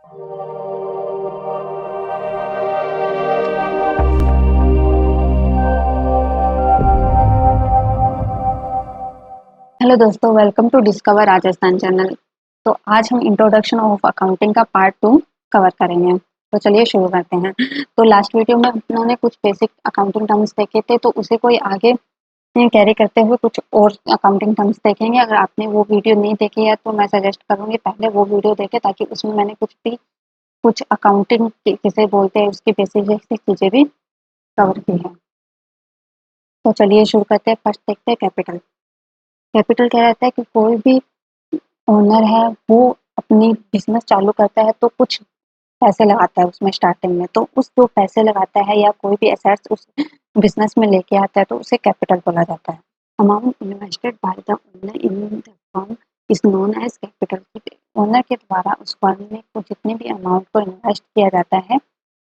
Hello दोस्तों, welcome to discover Rajasthan channel. तो आज हम इंट्रोडक्शन ऑफ अकाउंटिंग का पार्ट 2 कवर करेंगे। तो चलिए शुरू करते हैं। तो लास्ट वीडियो में उन्होंने कुछ बेसिक अकाउंटिंग टर्म्स देखे थे, तो उसे कोई आगे कैरी करते हुए कुछ और अकाउंटिंग टर्म्स देखेंगे। अगर आपने वो वीडियो नहीं देखी है तो मैं सजेस्ट करूँगी पहले वो वीडियो देखें, ताकि उसमें मैंने कुछ अकाउंटिंग किसे बोलते हैं उसकी बेसिक चीज़ें भी कवर की हैं। तो चलिए शुरू करते हैं। फर्स्ट देखते हैं कैपिटल। कैपिटल क्या रहता है कि कोई भी ओनर है वो अपनी बिजनेस चालू करता है तो कुछ पैसे लगाता है उसमें स्टार्टिंग में। तो उस जो पैसे लगाता है या कोई भी एसेट्स उस बिजनेस में लेके आता है तो उसे कैपिटल बोला जाता है। Amount invested by the owner in the firm is known as capital. Owner के द्वारा उस फर्म में को जितने भी अमाउंट को इन्वेस्ट किया जाता है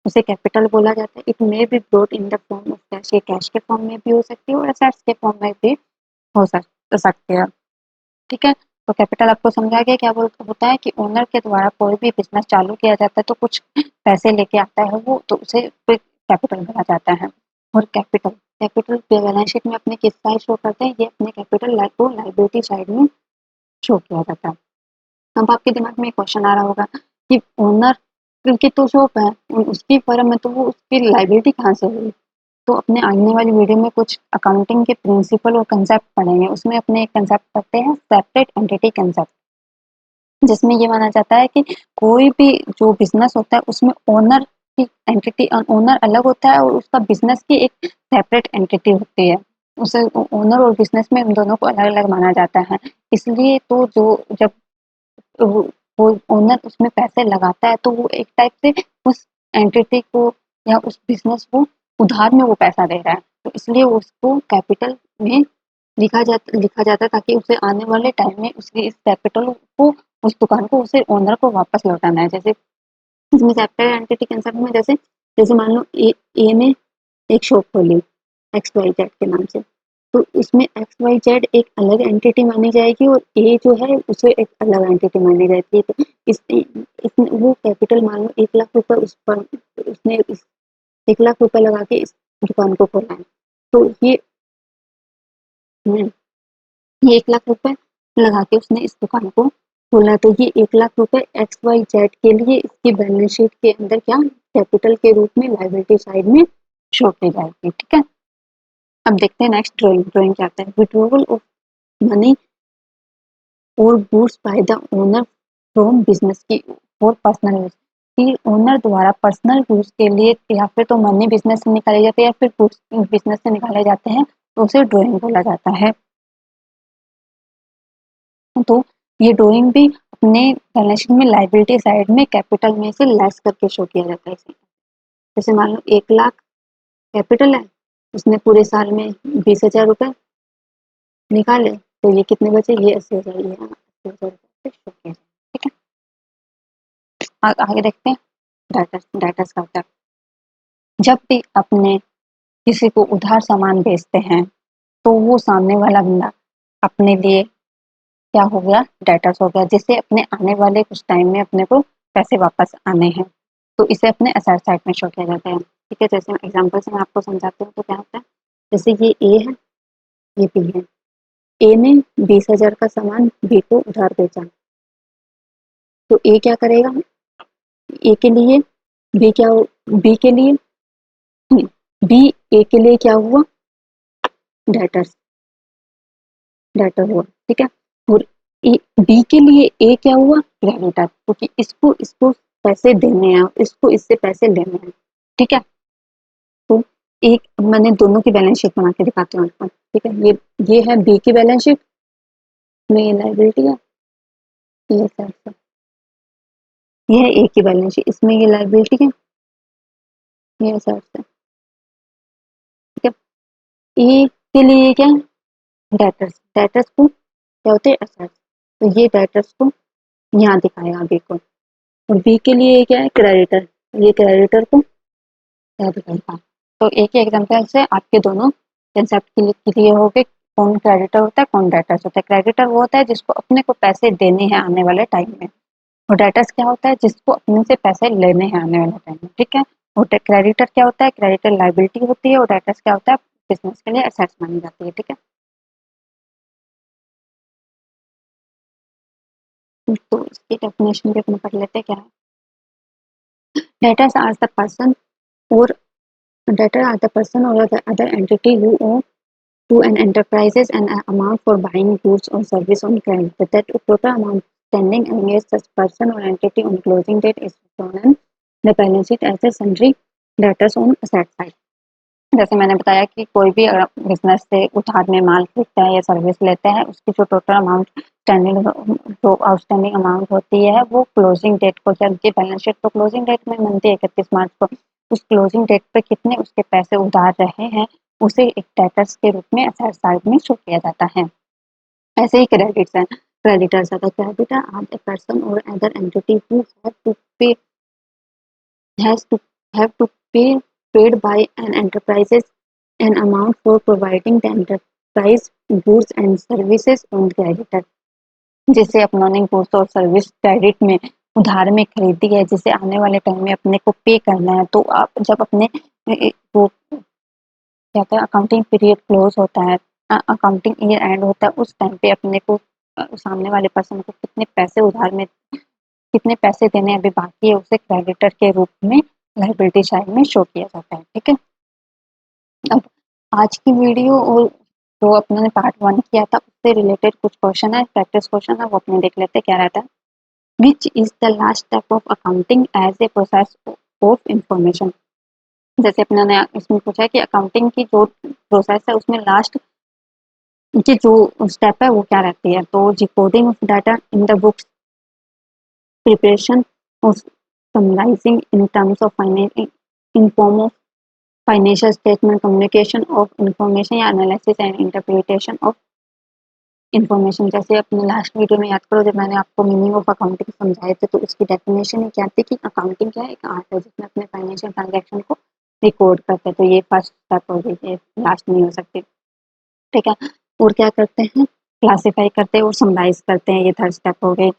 उसे कैपिटल बोला जाता है। It may be brought in the form of cash. ये कैश के फॉर्म में भी हो सकती है और एसेट्स के फॉर्म में भी हो सकते हैं। ठीक है। तो कैपिटल आपको समझा गया क्या होता है कि ओनर के द्वारा कोई भी बिजनेस चालू किया जाता है तो कुछ पैसे लेके आता है वो, तो उसे कैपिटल बोला जाता है। और कैपिटल कैपिटल बैलेंस शीट में अपने किस साइड शो करते हैं, ये अपने कैपिटल को लाइबिलिटी साइड में शो किया जाता है। अब आपके दिमाग में एक क्वेश्चन आ रहा होगा कि ओनर की तो शॉप है, उसकी फर्म है, तो वो उसकी लाइबिलिटी कहाँ से हुई। तो अपने आने वाली वीडियो में कुछ अकाउंटिंग के प्रिंसिपल और कंसेप्ट पढ़ेंगे। उसमें अपने एक कंसेप्ट पढ़ते हैं, सेपरेट एंटिटी कंसेप्ट, जिसमें ये माना जाता है कि कोई भी जो बिजनेस होता है उसमें ओनर की एंटिटी, ओनर अलग होता है और उसका बिजनेस की एक सेपरेट एंटिटी होती है। उसे ओनर और बिजनेस में उन दोनों को अलग अलग माना जाता है। इसलिए तो जो जब वो वो ओनर उसमें पैसे लगाता है तो वो एक टाइप से उस एंटिटी को या उस बिजनेस को उधार में वो पैसा दे रहा है, तो इसलिए उसको कैपिटल में लिखा जाता है, ताकि उसे आने वाले टाइम में उसकी इस कैपिटल को, उस दुकान को, उसे ओनर को वापस लौटाना है। जैसे इसमें सेपरेट एंटिटी कंसेप्ट में जैसे जैसे मान लो ए ने एक शॉप खोली एक्स वाई जेड के नाम से, तो इसमें एक्स वाई जेड एक अलग एंटिटी मानी जाएगी और ए जो है उसे एक अलग एंटिटी मानी जाती है। तो इसमें वो कैपिटल मान लो 1 लाख रुपए उस पर उसने 1 लाख रुपए लगा के इस दुकान को खोला है। तो हम्म, ये 1 लाख रुपए लगा के उसने इस दुकान को खोला, तो ये 1 लाख रुपए एक्स वाई जेड के लिए इसकी बैलेंस शीट के अंदर क्या कैपिटल के रूप में लायबिलिटी साइड में शो की जाएगी। ठीक है। अब देखते हैं नेक्स्ट ड्राइंग। ड्राइंग क्या आता है, विड्रॉवल ऑफ मनी और goods by the owner from business की फॉर पर्सनल यूज। कि ओनर द्वारा पर्सनल यूज के लिए या फिर तो मनी बिजनेस से निकाले जाते हैं या फिर गुड्स बिजनेस से निकाले जाते हैं, तो उसे ड्राइंग बोला जाता है। तो ये ड्राइंग भी अपने बैलेंस शीट में लायबिलिटी साइड में कैपिटल में से लेस करके शो किया जाता है। जैसे मान लो 1 लाख कैपिटल है, उसने पूरे साल में 20,000 रुपए निकाले, तो ये कितने बचे, ये 80,000, ये 80,000 रुपए शो किया जाए। ठीक है। आगे देखते हैं डाइटर्स। डाइटर्स का क्या, जब भी अपने किसी को उधार सामान बेचते हैं तो वो सामने वाला बंदा अपने लिए क्या हो गया, डेटर्स हो गया, जिससे अपने आने वाले कुछ टाइम में अपने को पैसे वापस आने हैं, तो इसे अपने असेट साइड में शो किया जाता है। ठीक है। जैसे एग्जांपल से मैं आपको समझाती हूँ तो क्या होता है, जैसे ये ए है, ये बी है। ए ने 20,000 का सामान बी को उधार बेचा, तो ए क्या करेगा, ए के लिए बी क्या, बी के लिए बी ए के लिए क्या हुआ, डेटर्स, डेटर हुआ। ठीक है। और बी के लिए ए क्या हुआ, क्रेडिटर, क्योंकि इसको इसको पैसे देने हैं, इसको इससे पैसे लेने हैं। ठीक है। तो एक मैंने दोनों की बैलेंस शीट बना के दिखाती हूँ आपको। ठीक है। ये है बी की बैलेंस शीट में, ये लाइबिलिटी है, ये सर, ये है ए की बैलेंस शीट, इसमें ये लाइबिलिटी है, ये सर से। ठीक है। ए के लिए क्या है, डेटर्स, डेटर्स को क्या होते हैं, एसेट्स, तो ये डेटर्स को यहाँ दिखाया बी को। और बी के लिए क्या है, क्रेडिटर, ये क्रेडिटर को क्या दिखाएगा। तो एक ही एग्जांपल से आपके दोनों कंसेप्ट क्लियर हो गए, कौन क्रेडिटर होता है कौन डेटर्स होता है। क्रेडिटर वो होता है जिसको अपने को पैसे देने हैं आने वाले टाइम में, और डेटर्स क्या होता है, जिसको अपने से पैसे लेने हैं आने वाले टाइम में, ठीक है। और क्रेडिटर क्या होता है, क्रेडिटर लाइबिलिटी होती है, और डेटर्स क्या होता है, बिजनेस के लिए एसेट्स मानी जाती है, ठीक है। तो इसकी डेफिनेशन भी अपने पढ़ लेते हैं क्या है। डेटर्स आर द पर्सन और debtor are the person or the other entity who owe to an enterprises an amount for buying goods or service on credit. That total amount standing against such person or entity on closing date is shown on the balance sheet as a sundry debtors on asset side. जैसे मैंने बताया कि कोई भी business से उधार में माल खरीदता है या सर्विस लेता है, उसकी जो टोटल अमाउंट स्टैंडिंग जो आउटस्टैंडिंग अमाउंट होती है वो क्लोजिंग डेट को, जब की बैलेंस शीट तो क्लोजिंग डेट में बनती है 31 मार्च को, उस क्लोजिंग डेट पे कितने उसके पैसे उधार रहे हैं उसे एक डेटर्स के रूप में असेट साइड में शो किया जाता है। ऐसे ही क्रेडिट्स हैं, क्रेडिटर्स है, क्रेडिटर आर द पर्सन और other entity who have to pay has to have to pay paid by an enterprises an amount for providing the enterprise goods and services on creditor, जिसे अपनों ने goods और service credit में उधार में खरीदी है, जिसे आने वाले टाइम में अपने को पे करना है, तो आप जब अपने वो कहते हैं अकाउंटिंग पीरियड क्लोज होता है, अकाउंटिंग ईयर एंड होता है, उस टाइम पे अपने को सामने वाले पर्सन को कितने पैसे उधार में, कितने पैसे देने अभी बाकी है, उसे क्रेडिटर के रूप में लायबिलिटी साइड में शो किया जाता है, ठीक है। अब आज की वीडियो और जो अपने पार्ट 1 किया था उससे रिलेटेड कुछ क्वेश्चन है, प्रैक्टिस क्वेश्चन है, वो अपने देख लेते हैं क्या रहता है। Which is the last step of accounting as a process of information. जैसे अपने ने इसमें पूछा है कि अकाउंटिंग की जो प्रोसेस है उसमें लास्ट की जो स्टेप है वो क्या रहती है, तो decoding of data in the books, preparation of summarizing in terms of in form of financial statement, communication of information या analysis and interpretation of information। जैसे अपने लास्ट वीडियो में याद करो जब मैंने आपको मीनिंग ऑफ अकाउंटिंग समझाए थे, तो इसकी डेफिनेशन ही क्या थी कि अकाउंटिंग क्या है, एक आर्ट है जिसमें अपने फाइनेंशियल ट्रांजेक्शन को रिकॉर्ड करते हैं, तो ये फर्स्ट स्टेप हो गई, ये लास्ट नहीं हो सकती, ठीक है। और क्या करते हैं, क्लासीफाई करते हैं और समराइज करते हैं, ये थर्ड स्टेप हो गई।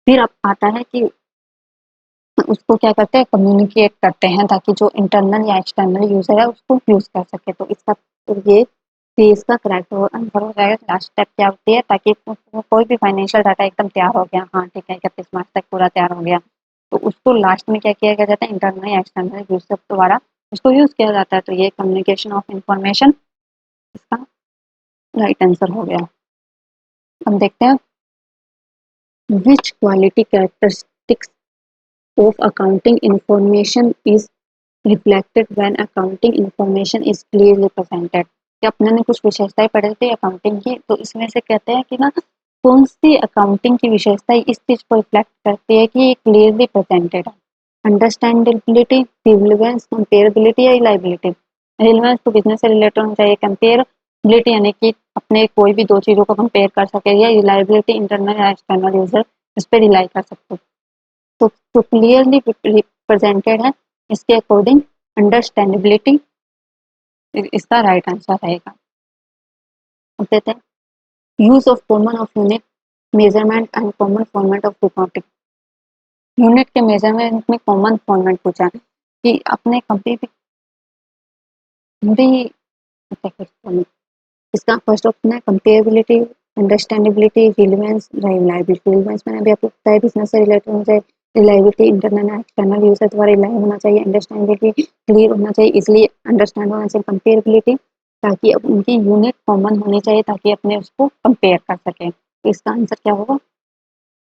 फिर अब आता है कि उसको क्या करते हैं, कम्युनिकेट करते हैं ताकि जो इंटरनल या एक्सटर्नल यूजर है उसको यूज कर सके, तो इसका ये इसका करेक्ट आंसर हो जाएगा। लास्ट स्टेप क्या होती है, ताकि कोई भी फाइनेंशियल डाटा एकदम तैयार हो गया, हाँ ठीक है 31 मार्च तक पूरा तैयार हो गया, तो उसको लास्ट में क्या किया जाता है, इंटरनल या एक्सटर्नल यूजर द्वारा उसको यूज किया जाता है, तो ये कम्युनिकेशन ऑफ इंफॉर्मेशन इसका राइट आंसर हो गया। हम देखते हैं विच quality characteristics of accounting information is reflected when accounting information is clearly presented। कि अपने ने कुछ विशेषताएं पढ़े थे अकाउंटिंग की, तो इसमें से कहते हैं कि ना कौन सी अकाउंटिंग की विशेषताएं इस चीज को रिफ्लेक्ट करती है कि ये क्लियरली प्रेजेंटेड है। अंडरस्टैंडेबिलिटी, रिलेवेंस, कंपेरेबिलिटी या रिलायबिलिटी। रिलेवेंस तो बिजनेस से रिलेटेड होना चाहिए, कंपेरेबिलिटी यानी कि अपने कोई भी दो चीजों को कंपेयर कर सके, या रिलायबिलिटी इंटरनल या एक्सटर्नल यूजर इस पर रिलाई कर सकते हो। तो क्लियरली रिप्रेजेंटेड है, इसके अकॉर्डिंग अंडरस्टैंडेबिलिटी इसका राइट आंसर रहेगा। देते हैं use of common of unit measurement and common format of reporting. Unit के मेजरमेंट में कॉमन फॉर्मेट पूछा है कि अपने कभी भी इसका फर्स्ट ऑप्शन है comparability, understandability, relevance, reliability. Relevance मैंने अभी आपको बताया बिजनेस से रिलेटेड होना चाहिए, रिलायबिलिटी इंटरनल एक्सटर्नल यूजर द्वारा रिलाई होना चाहिए, अंडरस्टैंडेबिलिटी क्लियर होना चाहिए इसलिए अंडरस्टैंड होना चाहिए, कंपेरेबिलिटी ताकि अब उनकी यूनिट कॉमन होनी चाहिए ताकि अपने उसको कंपेयर कर सकें, तो इसका आंसर क्या होगा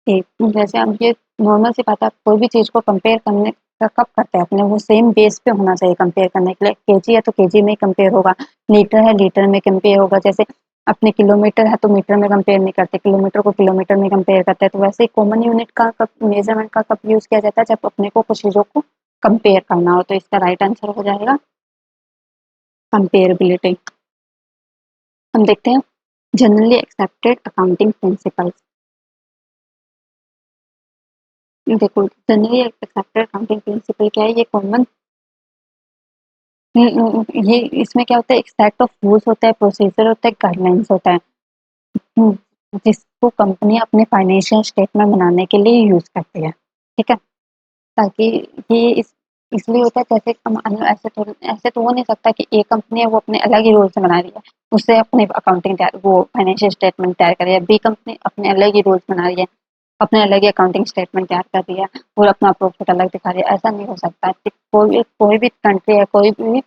ए। जैसे अब ये नॉर्मल सी बात है, आप कोई भी चीज को कंपेयर करने का कब करते हैं अपने, वो सेम बेस पे होना चाहिए कंपेयर करने के लिए, केजी है तो केजी में कंपेयर होगा, लीटर है लीटर में कंपेयर होगा, जैसे अपने किलोमीटर है तो मीटर में कंपेयर नहीं करते, किलोमीटर को किलोमीटर में कंपेयर करते हैं, तो वैसे ही कॉमन यूनिट का कब, मेजरमेंट का कब यूज किया जाता है, जब अपने को कुछ चीजों को कंपेयर करना हो, तो इसका राइट आंसर हो जाएगा कंपेरेबिलिटी। हम देखते हैं जनरली एक्सेप्टेड अकाउंटिंग प्रिंसिपल्स। देखो जनरली एक्सेप्टेड अकाउंटिंग प्रिंसिपल क्या है, ये कॉमन, ये इसमें क्या होता है, एक सेट ऑफ रूल्स होता है, प्रोसीजर होता है, गाइडलाइंस होता है। जिसको कंपनी अपने फाइनेंशियल स्टेटमेंट बनाने के लिए यूज़ करती है, ठीक है? ताकि ये इसलिए होता है जैसे ऐसे तो हो नहीं सकता कि एक कंपनी है वो अपने अलग ही रूल से बना रही है, उससे अपनी अकाउंटिंग तैयार वो फाइनेंशियल स्टेटमेंट तैयार कर रही है, बी कंपनी अपने अलग ही रूल्स बना रही है, अपने अलग ही अकाउंटिंग स्टेटमेंट तैयार कर रही है और अपना प्रॉफिट अलग दिखा रही है, ऐसा नहीं हो सकता। कि कोई भी कंट्री है, कोई भी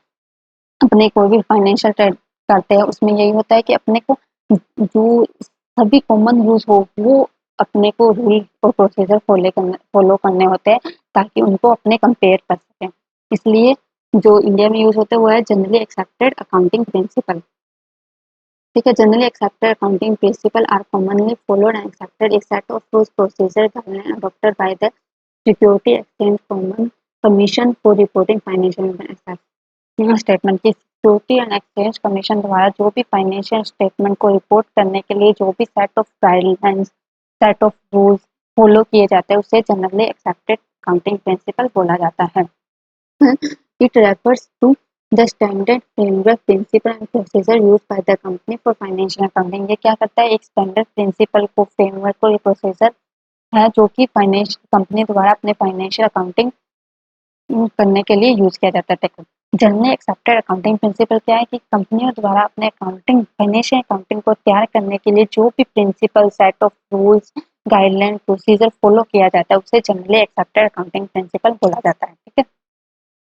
अपने कोई भी फाइनेंशियल ट्रेड करते हैं उसमें यही होता है कि अपने को जो सभी कॉमन रूल्स हो वो अपने को रूल और प्रोसीजर फॉलो करने होते हैं ताकि उनको अपने कंपेयर कर सकें। इसलिए जो इंडिया में यूज होते हैं वो है जनरली एक्सेप्टेड अकाउंटिंग प्रिंसिपल। ठीक है, generally accepted accounting principle are commonly followed and accepted a set of rules procedure adopted by the security exchange common commission for reporting financial statement की security and exchange commission द्वारा जो भी financial statement को report करने के लिए जो भी set of guidelines set of rules follow किए जाते हैं उसे जनरली एक्सेप्टेड अकाउंटिंग प्रिंसिपल बोला जाता है। It refers to the standard framework principle and procedure use by the company for financial accounting. ये क्या करता है, एक स्टैंडर्ड प्रिंसिपल को फ्रेमवर्क को प्रोसीजर है जो कि फाइनेंस कंपनी द्वारा अपने फाइनेंशियल अकाउंटिंग करने के लिए यूज किया जाता है। जनरली एक्सेप्टेड अकाउंटिंग प्रिंसिपल क्या है कि कंपनियों द्वारा अपने अकाउंटिंग फाइनेंशियल अकाउंटिंग को तैयार करने के लिए जो भी principle set of rules guideline procedure follow किया जाता है उसे जनरली एक्सेप्टेड अकाउंटिंग प्रिंसिपल बोला जाता है। ठीक है,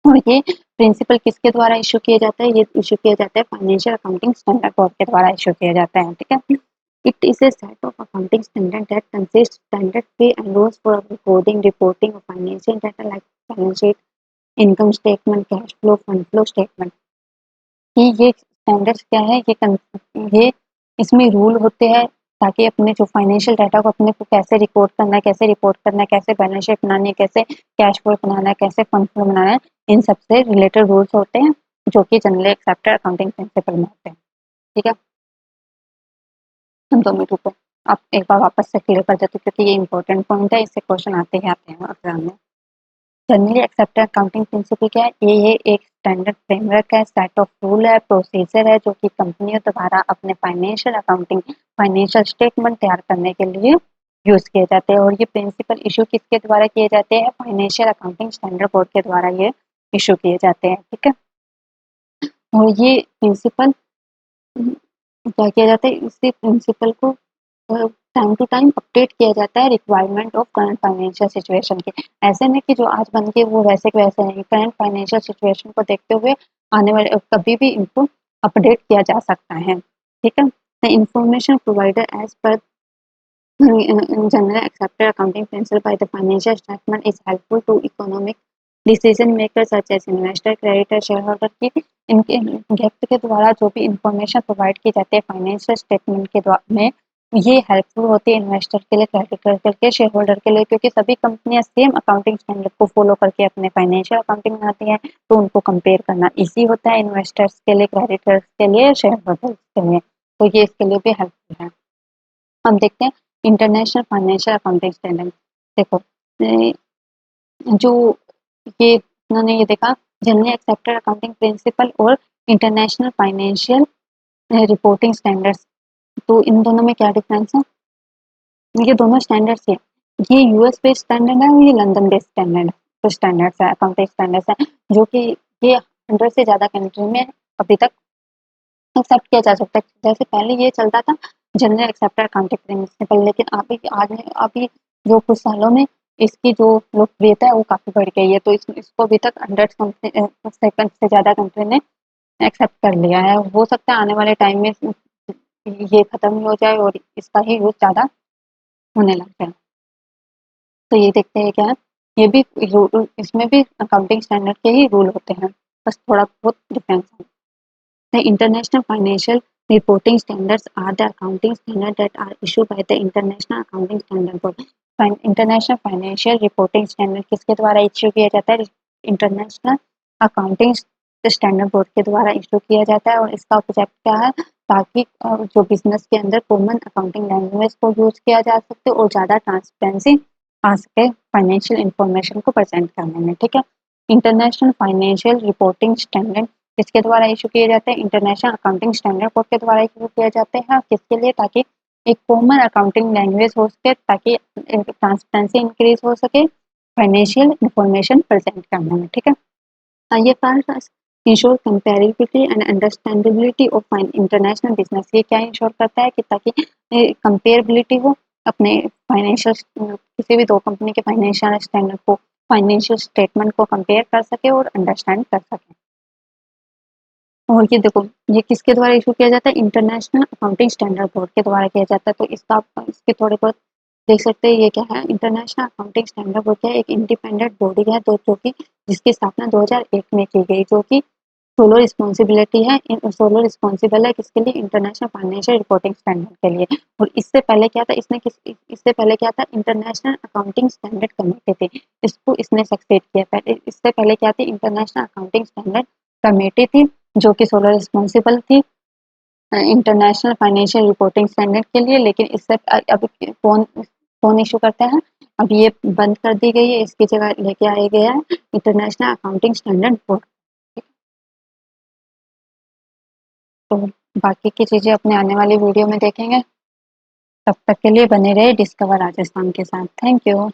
और ये प्रिंसिपल किसके द्वारा इशू किया जाता है, ये इशू किया जाता है फाइनेंशियल अकाउंटिंग स्टैंडर्ड बोर्ड के द्वारा इशू किया जाता है। ठीक है, it is a set of accounting standard that consists standard way and rules for reporting of financial data like balance sheet, income statement, cash flow, fund flow statement. कि ये standards क्या है, ये इसमें रूल होते हैं ताकि अपने जो फाइनेंशियल डाटा को अपने को कैसे रिकॉर्ड करना है, कैसे रिपोर्ट करना है, कैसे बैलेंस शीट बनानी है, कैसे कैश फ्लो बनाना है, कैसे फंड फ्लो बनाना है, इन सबसे रिलेटेड रूल्स होते हैं जो कि जनरली एक्सेप्टेड अकाउंटिंग प्रिंसिपल में होते हैं। ठीक है, हम 2 मिनट रुको, आप एक बार वापस से क्लियर कर देते क्योंकि ये इंपॉर्टेंट पॉइंट है, इससे क्वेश्चन आते ही आते हैं एग्जाम में। जनरली एक्सेप्टेड अकाउंटिंग प्रिंसिपल क्या है, ये एक स्टैंडर्ड फ्रेमवर्क है, सेट ऑफ रूल है, प्रोसीजर है जो कि कंपनियों द्वारा अपने फाइनेंशियल अकाउंटिंग फाइनेंशियल स्टेटमेंट तैयार करने के लिए यूज किए जाते हैं। और ये प्रिंसिपल इशू किसके द्वारा किए जाते हैं, फाइनेंशियल अकाउंटिंग स्टैंडर्ड बोर्ड के द्वारा ये इशू किए जाते हैं। ठीक है, और ये प्रिंसिपल क्या किया जाता है, इसी प्रिंसिपल को टाइम टू टाइम अपडेट किया जाता है requirement of current financial situation के। ऐसे नहीं कि जो आज बन के वो वैसे के वैसे नहीं, करंट फाइनेंशियल सिचुएशन को देखते हुए आने वाले कभी भी इनको अपडेट किया जा सकता है। ठीक है, द इंफॉर्मेशन प्रोवाइडर एज पर in general accepted accounting principle by the financial statement is helpful to economic decision makers such as investor, creditor, shareholder की इनके व्यक्ति के द्वारा जो भी इंफॉर्मेशन प्रोवाइड की जाती है फाइनेंशियल स्टेटमेंट के द्वारा में ये हेल्पफुल होती है इन्वेस्टर के लिए, क्रेडिटर के लिए, शेयर होल्डर के लिए, क्योंकि सभी कंपनियां सेम अकाउंटिंग स्टैंडर्ड को फॉलो करके अपने फाइनेंशियल अकाउंटिंग बनाती हैं तो उनको कंपेयर करना इजी होता है इन्वेस्टर्स के लिए, क्रेडिटर्स के लिए, शेयर होल्डर्स के लिए, तो ये इसके लिए भी हेल्पफुल है। हम देखते हैं इंटरनेशनल फाइनेंशियल अकाउंटिंग स्टैंडर्ड। देखो जो ये उन्होंने ये देखा जनरली एक्सेप्टेड अकाउंटिंग प्रिंसिपल और इंटरनेशनल फाइनेंशियल रिपोर्टिंग स्टैंडर्ड्स, तो इन दोनों में क्या डिफरेंस है, ये दोनों स्टैंडर्ड्स है, ये यूएस बेस्ड स्टैंडर्ड है और ये लंदन बेस्ड स्टैंडर्ड तो स्टैंडर्ड्स है, अकाउंटिंग स्टैंडर्ड्स है जो कि ये 100 से ज़्यादा कंट्री में अभी तक एक्सेप्ट किया जा सकता है। जैसे पहले ये चलता था जनरल एक्सेप्टेड अकाउंटिंग प्रिंसिपल, लेकिन अभी जो कुछ सालों में इसकी जो लोकप्रियता है वो काफ़ी बढ़ गई है, तो इसको अभी तक 100 से ज़्यादा कंट्री ने एक्सेप्ट कर लिया है। हो सकता है आने वाले टाइम में ये खत्म हो जाए और इसका ही यूज ज़्यादा होने लग जाए। तो ये देखते हैं क्या है, ये भी इसमें भी अकाउंटिंग स्टैंडर्ड के ही रूल होते हैं, बस थोड़ा बहुत डिफरेंस है। The international financial reporting standards are the accounting standards that are issued by the International Accounting Standard Board. International financial reporting standard किसके द्वारा इश्यू किया जाता है, इंटरनेशनल अकाउंटिंग स्टैंडर्ड बोर्ड के द्वारा इश्यू किया जाता है और इसका ऑब्जेक्ट क्या है, ताकि जो बिजनेस के अंदर कॉमन अकाउंटिंग लैंग्वेज को यूज किया जा सके और ज़्यादा ट्रांसपेरेंसी आ सके फाइनेंशियल इंफॉर्मेशन को प्रेजेंट करने में। ठीक है, इंटरनेशनल फाइनेंशियल रिपोर्टिंग स्टैंडर्ड किसके द्वारा इशू किए जाते हैं, इंटरनेशनल अकाउंटिंग स्टैंडर्ड बोर्ड के द्वारा इशू किए जाते हैं, किसके लिए, ताकि एक कॉमन अकाउंटिंग लैंग्वेज हो सके ताकि ट्रांसपेरेंसी इंक्रीज हो सके फाइनेंशियल इंफॉर्मेशन प्रेजेंट करने में। ठीक है, ये first ensure comparability and understandability of international business. ये क्या इंश्योर करता है कि ताकि कंपेरेबिलिटी हो अपने फाइनेंशियल किसी भी दो कंपनी के फाइनेंशियल स्टैंडर्ड को, फाइनेंशियल स्टेटमेंट को कंपेयर कर सके और अंडरस्टैंड कर सके। और ये देखो, ये किसके द्वारा इशू किया जाता है, इंटरनेशनल अकाउंटिंग स्टैंडर्ड बोर्ड के द्वारा किया जाता है। तो इसका इसके थोड़े बहुत देख सकते हैं, ये क्या है, इंटरनेशनल अकाउंटिंग स्टैंडर्ड बोर्ड क्या है, एक इंडिपेंडेंट बॉडी है तो जो कि जिसकी स्थापना 2001 में की गई, जो कि सोलो रिस्पॉन्सिबिलिटी है, सोलो रिस्पॉन्सिबल है किसके लिए, इंटरनेशनल फाइनेंशियल रिपोर्टिंग स्टैंडर्ड के लिए। और इससे पहले क्या था, इससे पहले क्या था, इंटरनेशनल अकाउंटिंग स्टैंडर्ड कमेटी थी, इसको इसने सक्सेड किया। पहले इससे पहले क्या थी, इंटरनेशनल अकाउंटिंग स्टैंडर्ड कमेटी थी जो कि सोलो रिस्पॉन्सिबल थी इंटरनेशनल फाइनेंशियल रिपोर्टिंग स्टैंडर्ड के लिए। लेकिन इससे अब कौन कौन इशू करता है, अब ये बंद कर दी गई है, इसकी जगह लेके आया गया है इंटरनेशनल अकाउंटिंग स्टैंडर्ड बोर्ड। तो बाकी की चीज़ें अपने आने वाली वीडियो में देखेंगे। तब तक के लिए बने रहे डिस्कवर राजस्थान के साथ। Thank you.